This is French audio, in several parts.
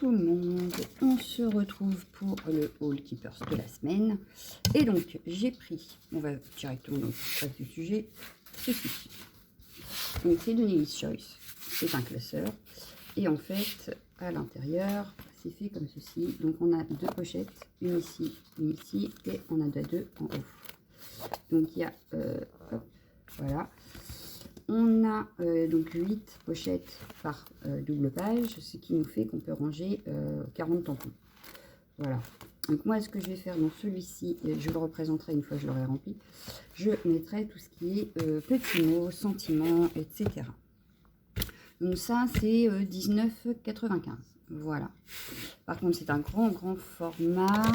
tout le monde, on se retrouve pour le haul Keepers de la semaine. Et donc j'ai pris, on va directement dans le du sujet, ceci. Donc c'est de Nelly's Choice, c'est un classeur. Et en fait, à l'intérieur, c'est fait comme ceci. Donc on a deux pochettes, une ici, et on a deux en haut. Donc il y a, hop, voilà. On a donc 8 pochettes par double page, ce qui nous fait qu'on peut ranger 40 tampons. Voilà. Donc moi, ce que je vais faire dans celui-ci, je le représenterai une fois que je l'aurai rempli, je mettrai tout ce qui est petits mots, sentiments, etc. Donc ça, c'est 19,95. Voilà. Par contre, c'est un grand format.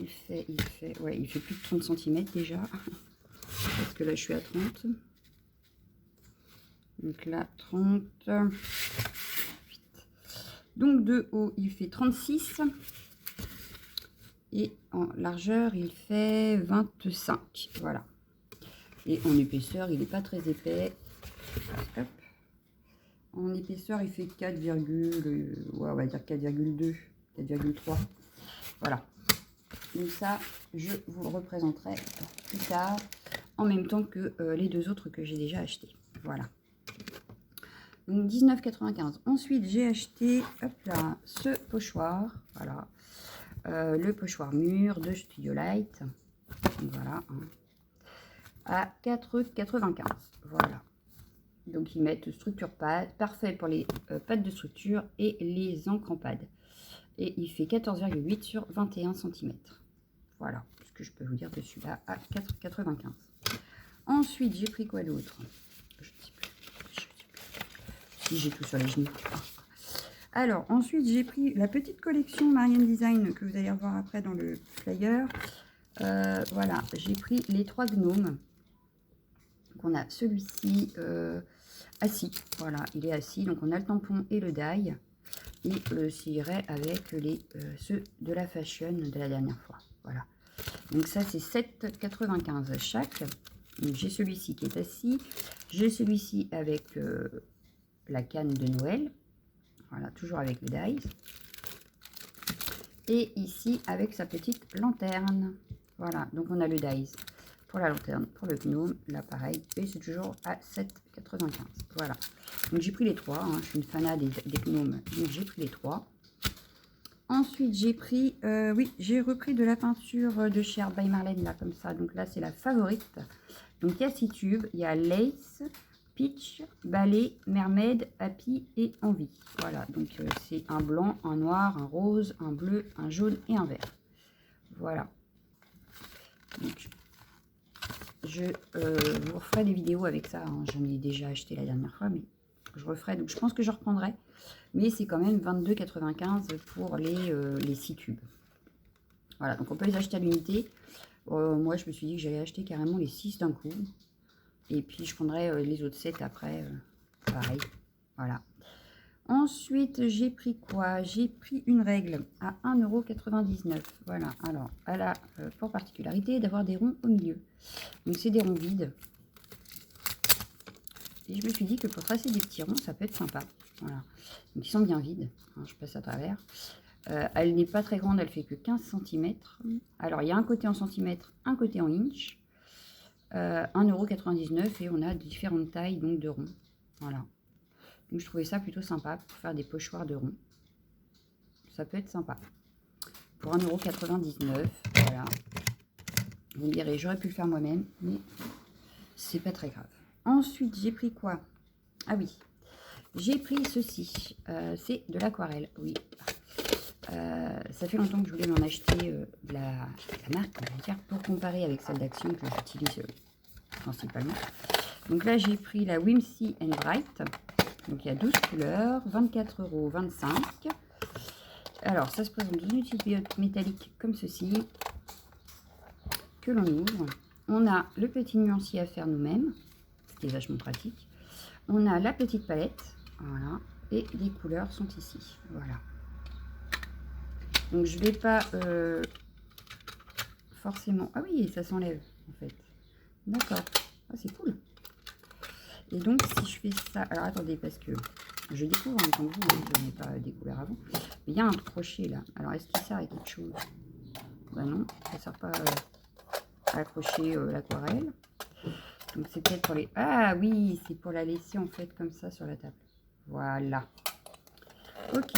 Il fait plus de 30 cm déjà. Parce que là, je suis à 30. Donc là, 30. Donc de haut, il fait 36. Et en largeur, il fait 25. Voilà. Et en épaisseur, il n'est pas très épais. Hop. En épaisseur, il fait 4, ouais, on va dire 4,2, 4,3. Voilà. Donc ça, je vous le représenterai plus tard, en même temps que les deux autres que j'ai déjà achetés. Voilà. Donc 19,95. Ensuite, j'ai acheté, hop là, ce pochoir. Voilà. Le pochoir mûr de Studio Light. Voilà. À 4,95. Voilà. Donc ils mettent structure pâte, parfait pour les pâtes de structure et les encres en pâte. Et il fait 14,8 sur 21 cm. Voilà ce que je peux vous dire dessus là à 4,95. Ensuite, j'ai pris quoi d'autre? Je ne sais plus. Si j'ai tout sur les genoux. Alors, ensuite, j'ai pris la petite collection Marianne Design que vous allez revoir après dans le flyer. Voilà, j'ai pris les 3 gnomes. Donc, on a celui-ci assis. Voilà, il est assis. Donc, on a le tampon et le die. Et j'irai avec ceux de la fashion de la dernière fois. Voilà. Donc, ça, c'est 7,95 chaque. J'ai celui-ci qui est assis. J'ai celui-ci avec la canne de Noël. Voilà, toujours avec le dies. Et ici, avec sa petite lanterne. Voilà, donc on a le dies pour la lanterne, pour le gnome, là pareil. Et c'est toujours à 7,95. Voilà. Donc j'ai pris les 3. Hein, je suis une fanat des gnomes, donc j'ai pris les 3. Ensuite, j'ai pris, oui, j'ai repris de la peinture de chez Art by Marlène, là, comme ça. Donc là, c'est la favorite. Donc il y a 6 tubes. Il y a Lace, Peach, Ballet, Mermaid, Happy et Envie. Voilà, donc c'est un blanc, un noir, un rose, un bleu, un jaune et un vert. Voilà. Donc, je vous referai des vidéos avec ça. Hein. J'en ai déjà acheté la dernière fois, mais je referai. Donc je pense que je reprendrai. Mais c'est quand même 22,95 pour les 6 tubes. Voilà, donc on peut les acheter à l'unité. Moi, je me suis dit que j'allais acheter carrément les 6 d'un coup. Et puis, je prendrai les autres 7 après. Pareil. Voilà. Ensuite, j'ai pris quoi? J'ai pris une règle à 1,99 €. Voilà. Alors, elle a pour particularité d'avoir des ronds au milieu. Donc, c'est des ronds vides. Et je me suis dit que pour tracer des petits ronds, ça peut être sympa. Voilà. Donc, ils sont bien vides. Hein, je passe à travers. Elle n'est pas très grande. Elle fait que 15 cm. Alors, il y a un côté en centimètres, un côté en inch. 1,99 € et on a différentes tailles donc de ronds. Voilà. Donc je trouvais ça plutôt sympa pour faire des pochoirs de ronds. Ça peut être sympa. Pour 1,99 €. Voilà. Vous me direz, j'aurais pu le faire moi-même, mais c'est pas très grave. Ensuite, j'ai pris quoi? Ah oui, j'ai pris ceci. C'est de l'aquarelle, oui. Ça fait longtemps que je voulais m'en acheter la marque, on va dire, pour comparer avec celle d'Action que j'utilise principalement. Donc là, j'ai pris la Whimsy and Bright. Donc il y a 12 couleurs, 24,25 €. Alors, ça se présente dans une étiquette métallique comme ceci, que l'on ouvre. On a le petit nuancier à faire nous-mêmes, ce qui est vachement pratique. On a la petite palette, voilà, et les couleurs sont ici, voilà. Donc je vais pas forcément... Ah oui, ça s'enlève en fait. D'accord. Ah, c'est cool. Et donc si je fais ça... Alors attendez, parce que Je découvre en même temps que vous, je n'en ai pas découvert avant. Mais il y a un crochet là. Alors, est-ce qu'il sert à quelque chose? Bah non, ça ne sert pas à accrocher l'aquarelle. Donc, c'est peut-être pour les... Ah oui, c'est pour la laisser en fait comme ça sur la table. Voilà. Ok.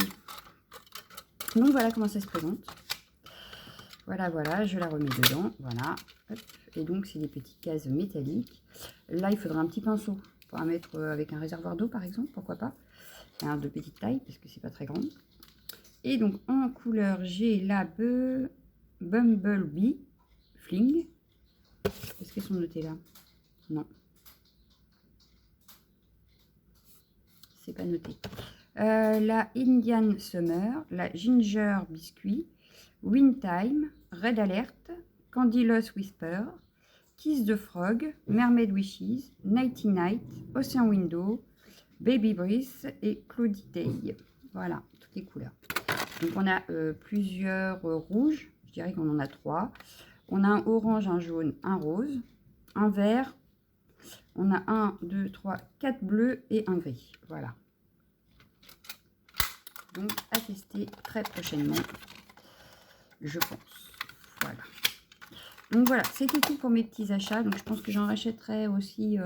Donc, voilà comment ça se présente. Voilà, voilà, je la remets dedans. Voilà. Hop. Et donc, c'est des petites cases métalliques. Là, il faudra un petit pinceau pour la mettre avec un réservoir d'eau, par exemple. Pourquoi pas. De petite taille, parce que c'est pas très grand. Et donc, en couleur, j'ai la Bumblebee Fling. Est-ce qu'elles sont notées là? Non. C'est pas noté. La Indian Summer, la Ginger Biscuit, Windtime, Red Alert, Candy Lost Whisper, Kiss the Frog, Mermaid Wishes, Nighty Night, Ocean Window, Baby Breeze et Cloudy Day. Voilà, toutes les couleurs. Donc on a plusieurs rouges, je dirais qu'on en a 3. On a un orange, un jaune, un rose, un vert. On a 1, 2, 3, 4 bleus et un gris. Voilà. Donc à tester très prochainement, je pense. Voilà. Donc voilà, c'était tout pour mes petits achats. Donc je pense que j'en rachèterai aussi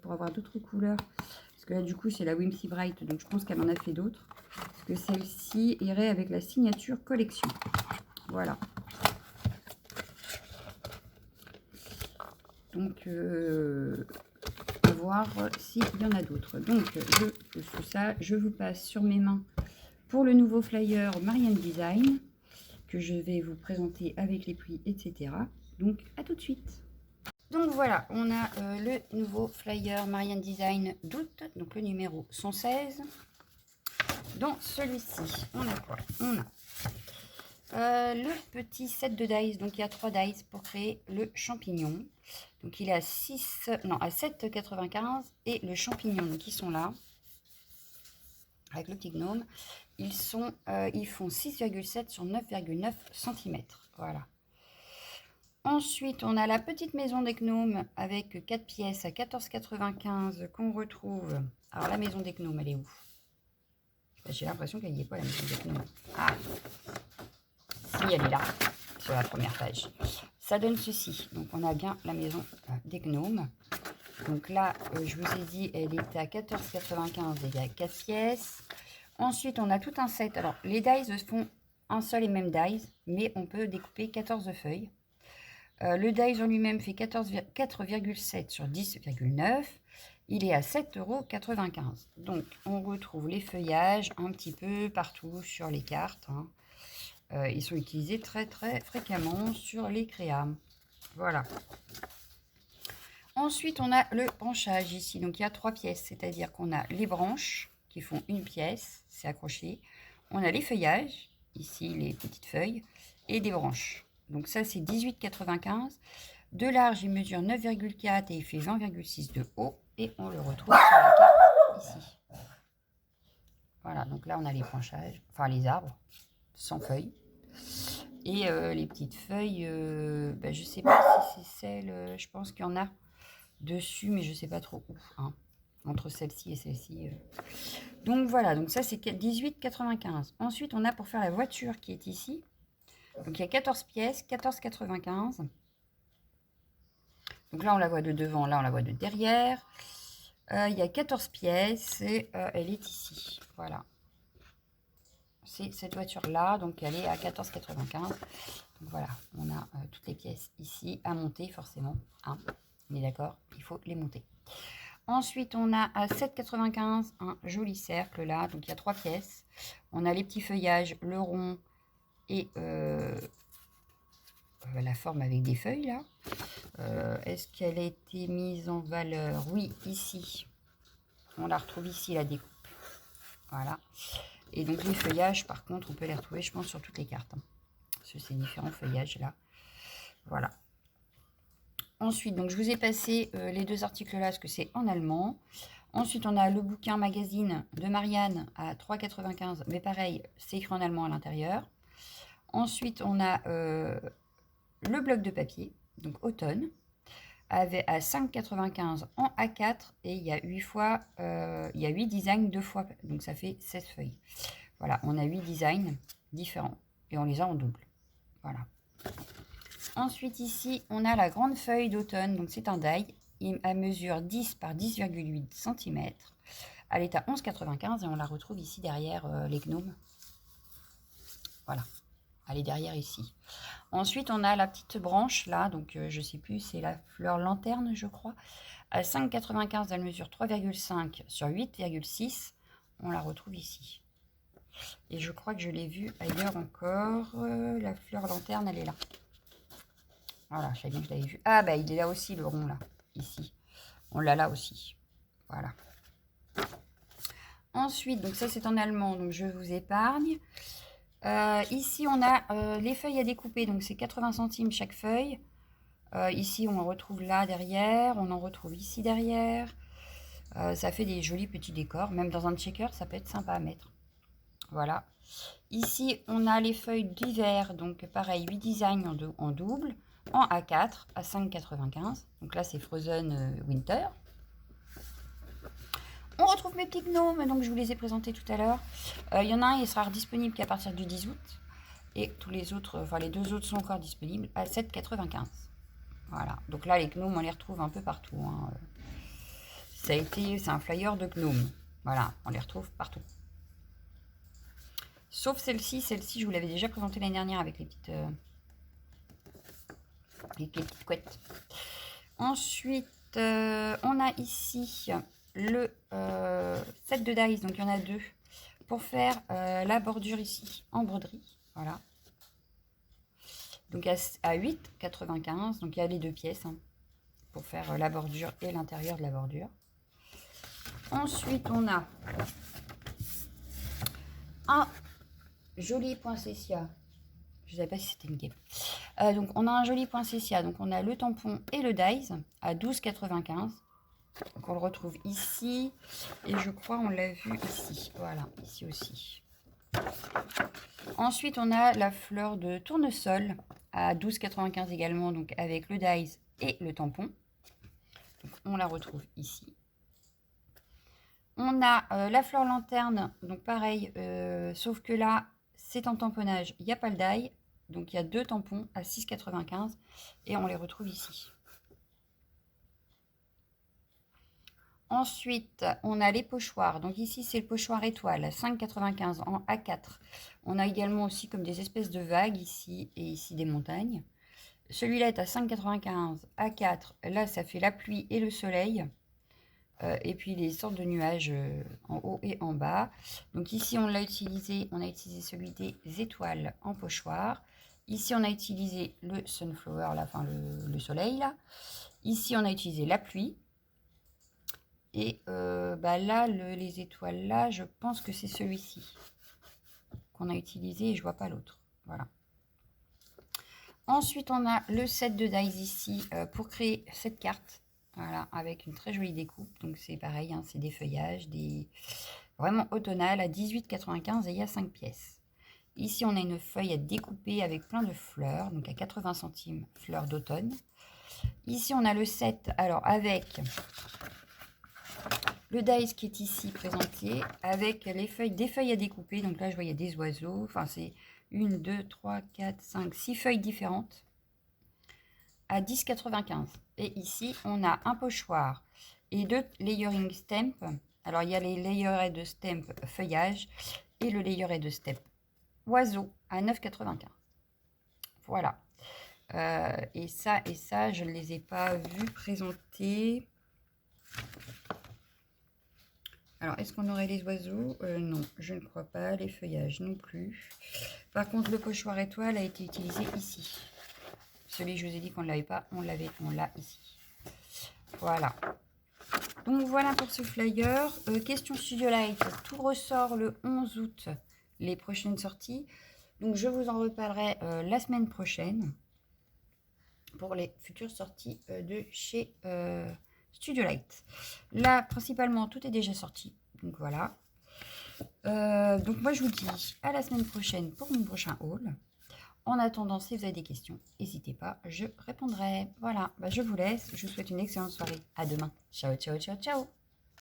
pour avoir d'autres couleurs. Parce que là du coup c'est la Whimsy Bright. Donc je pense qu'elle en a fait d'autres. Parce que celle-ci irait avec la signature collection. Voilà. Donc à voir s'il y en a d'autres. Donc je vous passe sur mes mains pour le nouveau flyer Marianne Design. Que je vais vous présenter avec les prix, etc. Donc, à tout de suite. Donc voilà, on a le nouveau flyer Marianne Design d'août, donc le numéro 116. Dans celui-ci, on a quoi? On a le petit set de dice, donc il y a 3 dice pour créer le champignon. Donc il est à 7,95 et le champignon, donc ils sont là. Avec le petit gnome, ils font 6,7 sur 9,9 cm. Voilà. Ensuite, on a la petite maison des gnomes avec 4 pièces à 14,95 qu'on retrouve. Alors, la maison des gnomes, elle est où? J'ai l'impression qu'elle n'y est pas, la maison des gnomes. Ah, si, elle est là, sur la première page. Ça donne ceci. Donc, on a bien la maison des gnomes. Donc là, je vous ai dit, elle était à 14,95 et il y a 4 pièces. Ensuite, on a tout un set. Alors, les dies font un seul et même dies, mais on peut découper 14 feuilles. Le dies en lui-même fait 4,7 sur 10,9. Il est à 7,95 €. Donc, on retrouve les feuillages un petit peu partout sur les cartes. Hein. Ils sont utilisés très très fréquemment sur les créas. Voilà. Ensuite, on a le branchage ici. Donc, il y a 3 pièces, c'est-à-dire qu'on a les branches qui font une pièce, c'est accroché. On a les feuillages, ici les petites feuilles, et des branches. Donc ça, c'est 18,95. De large, il mesure 9,4 et il fait 20,6 de haut. Et on le retrouve sur la carte ici. Voilà, donc là, on a les branchages, enfin les arbres, sans feuilles. Et les petites feuilles, je ne sais pas si c'est celle, je pense qu'il y en a dessus, mais je ne sais pas trop où, hein, entre celle-ci et celle-ci. Donc voilà, donc ça c'est 18,95. Ensuite, on a pour faire la voiture qui est ici. Donc il y a 14 pièces, 14,95. Donc là, on la voit de devant, là, on la voit de derrière. Il y a 14 pièces et elle est ici. Voilà. C'est cette voiture-là, donc elle est à 14,95. Donc voilà, on a toutes les pièces ici à monter forcément. Hein. On est d'accord, il faut les monter. Ensuite, on a à 7,95 un joli cercle là. Donc il y a 3 pièces. On a les petits feuillages, le rond et la forme avec des feuilles là. Est-ce qu'elle a été mise en valeur? Oui, ici. On la retrouve ici, la découpe. Voilà. Et donc les feuillages, par contre, on peut les retrouver, je pense, sur toutes les cartes. Hein, sur ces différents feuillages là. Voilà. Ensuite, donc je vous ai passé les 2 articles là, parce que c'est en allemand. Ensuite, on a le bouquin magazine de Marianne à 3,95. Mais pareil, c'est écrit en allemand à l'intérieur. Ensuite, on a le bloc de papier, donc automne, avec, à 5,95 en A4 et il y a 8 fois, il y a 8 designs 2 fois, donc ça fait 16 feuilles. Voilà, on a 8 designs différents et on les a en double. Voilà. Ensuite ici, on a la grande feuille d'automne, donc c'est un die, à mesure 10 par 10,8 cm. Elle est à 11,95 et on la retrouve ici derrière les gnomes. Voilà, elle est derrière ici. Ensuite, on a la petite branche là, donc je sais plus, c'est la fleur lanterne, je crois. À 5,95, elle mesure 3,5 sur 8,6. On la retrouve ici. Et je crois que je l'ai vue ailleurs encore. La fleur lanterne, elle est là. Voilà, je savais bien que je l'avais vue. Ah, bah il est là aussi, le rond là, ici. On l'a là aussi. Voilà. Ensuite, donc ça c'est en allemand, donc je vous épargne. Ici, on a les feuilles à découper, donc c'est 80 centimes chaque feuille. Ici, on en retrouve là derrière, on en retrouve ici derrière. Ça fait des jolis petits décors, même dans un checker, ça peut être sympa à mettre. Voilà. Ici, on a les feuilles d'hiver, donc pareil, 8 designs en double, en A4 à 5,95. Donc là, c'est Frozen Winter. On retrouve mes petits gnomes, donc je vous les ai présentés tout à l'heure. Il y en a un, il sera disponible qu'à partir du 10 août. Et tous les autres, enfin les deux autres sont encore disponibles à 7,95. Voilà, donc là les gnomes on les retrouve un peu partout. Hein. C'est un flyer de gnomes. Voilà, on les retrouve partout. Sauf celle-ci, je vous l'avais déjà présentée l'année dernière avec les petites couettes. Ensuite, on a ici le set de dice, donc il y en a deux, pour faire la bordure ici en broderie. Voilà. Donc à 8,95, donc il y a les deux pièces hein, pour faire la bordure et l'intérieur de la bordure. Ensuite, on a un joli poinsettia. Je ne savais pas si c'était une guêpe. Donc on a un joli poinsettia. Donc on a le tampon et le dies à 12,95. Donc on le retrouve ici. Et je crois on l'a vu ici. Voilà, ici aussi. Ensuite, on a la fleur de tournesol à 12,95 également, donc avec le dies et le tampon. Donc, on la retrouve ici. On a la fleur lanterne, donc pareil, sauf que là, c'est en tamponnage, il n'y a pas le die. Donc, il y a deux tampons à 6,95 et on les retrouve ici. Ensuite, on a les pochoirs. Donc ici, c'est le pochoir étoile à 5,95 en A4. On a également aussi comme des espèces de vagues ici et ici des montagnes. Celui-là est à 5,95 A4. Là, ça fait la pluie et le soleil. Et puis les sortes de nuages en haut et en bas. Donc ici, on a utilisé celui des étoiles en pochoir. Ici, on a utilisé le sunflower, là, enfin le soleil. Là. Ici, on a utilisé la pluie. Et bah là, les étoiles là, je pense que c'est celui-ci qu'on a utilisé et je vois pas l'autre. Voilà. Ensuite, on a le set de dies ici pour créer cette carte. Voilà, avec une très jolie découpe. Donc c'est pareil, hein, c'est des feuillages, vraiment automnal à 18,95 et il y a 5 pièces. Ici, on a une feuille à découper avec plein de fleurs, donc à 80 centimes, fleurs d'automne. Ici, on a le set, alors avec le dies qui est ici présenté, avec les feuilles, des feuilles à découper. Donc là, je vois, il y a des oiseaux. Enfin, c'est 1, 2, 3, 4, 5, 6 feuilles différentes à 10,95. Et ici, on a un pochoir et deux layering stamp. Alors, il y a les layering stamp feuillage et le layering stamp oiseau à 9,95. Voilà. Et ça, je ne les ai pas vus présenter. Alors, est-ce qu'on aurait les oiseaux? Non, je ne crois pas. Les feuillages non plus. Par contre, le pochoir étoile a été utilisé ici. Celui que je vous ai dit qu'on ne l'avait pas, on l'a ici. Voilà. Donc, voilà pour ce flyer. Question Studio Light. Tout ressort le 11 août, les prochaines sorties. Donc, je vous en reparlerai la semaine prochaine pour les futures sorties de chez Studio Light. Là, principalement, tout est déjà sorti. Donc, voilà. Donc, moi, je vous dis à la semaine prochaine pour mon prochain haul. En attendant, si vous avez des questions, n'hésitez pas, je répondrai. Voilà, bah, je vous laisse. Je vous souhaite une excellente soirée. À demain. Ciao, ciao, ciao, ciao.